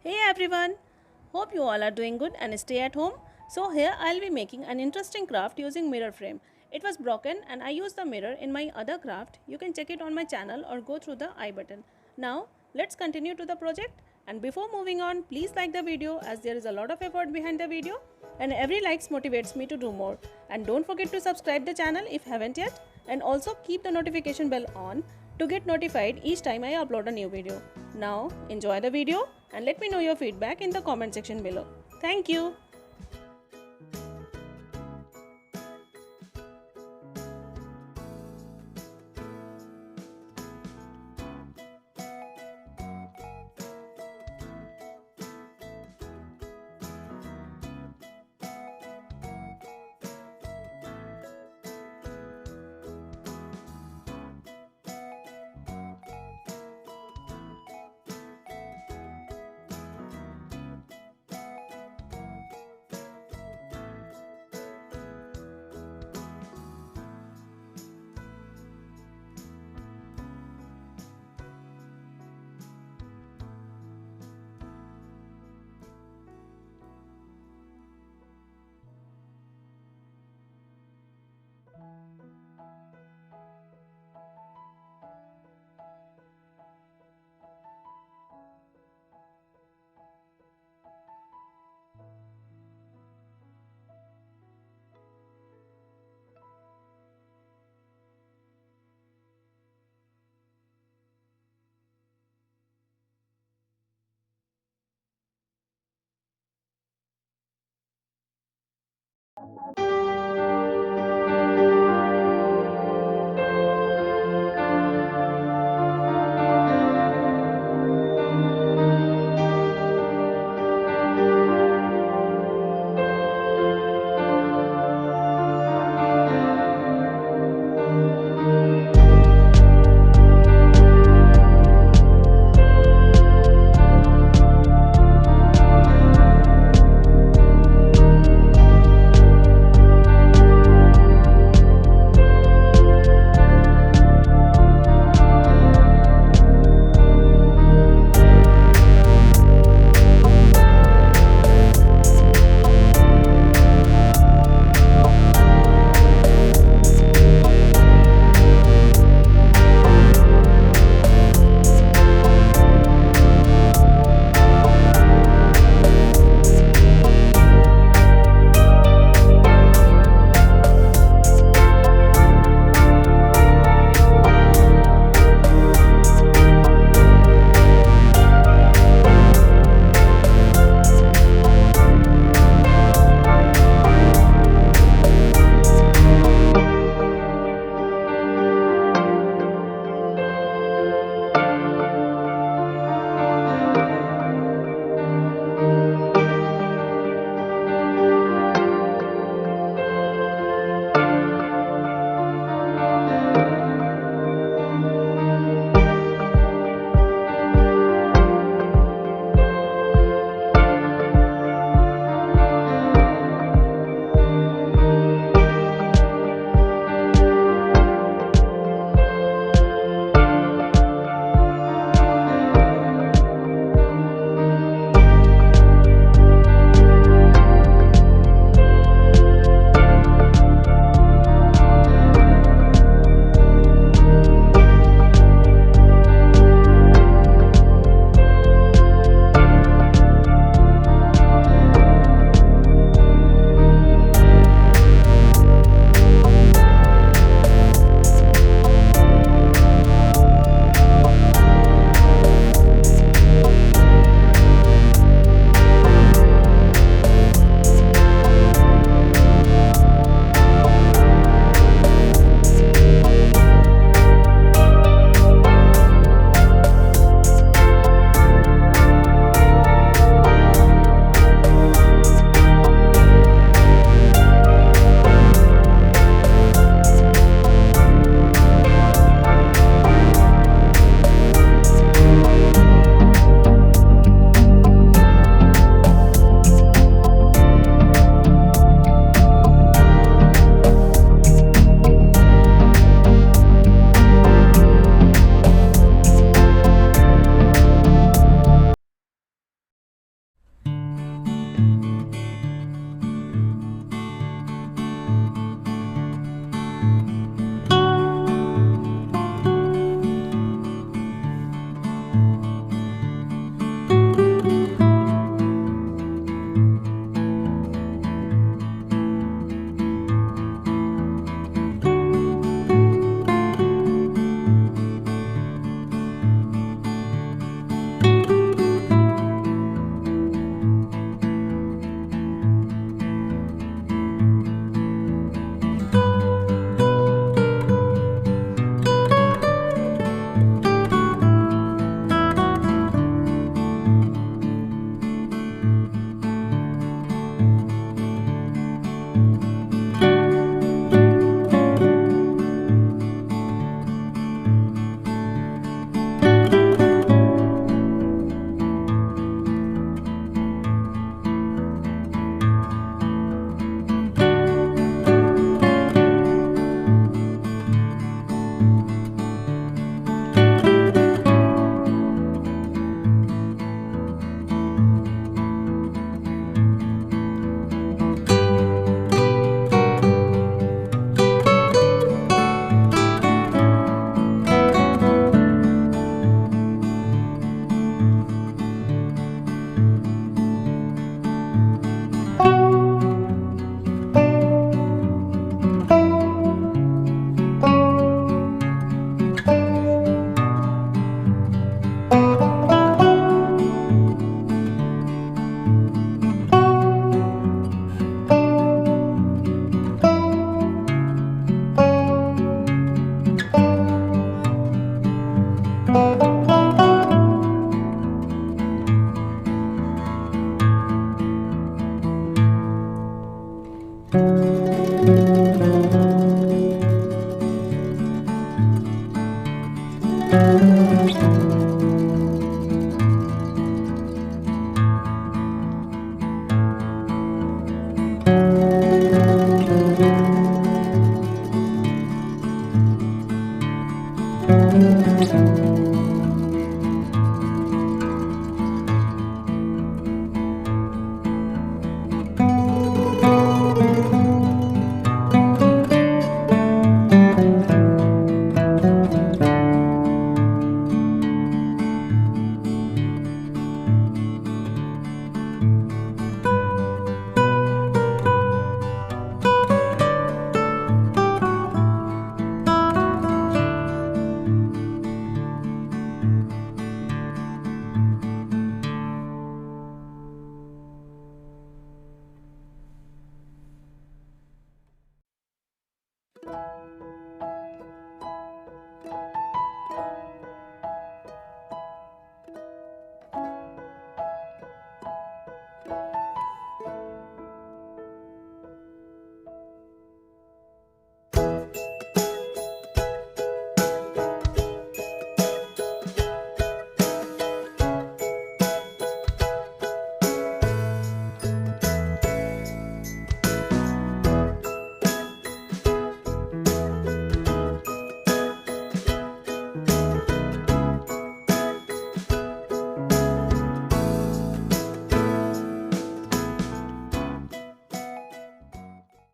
Hey everyone! Hope you all are doing good and stay at home. So here I'll be making an interesting craft using mirror frame. It was broken and I used the mirror in my other craft. You can check it on my channel or go through the I button. Now let's continue to the project, and before moving on, please like the video as there is a lot of effort behind the video and every likes motivates me to do more. And don't forget to subscribe the channel if haven't yet, and also keep the notification bell on to get notified each time I upload a new video. Now enjoy the video and let me know your feedback in the comment section below. Thank you.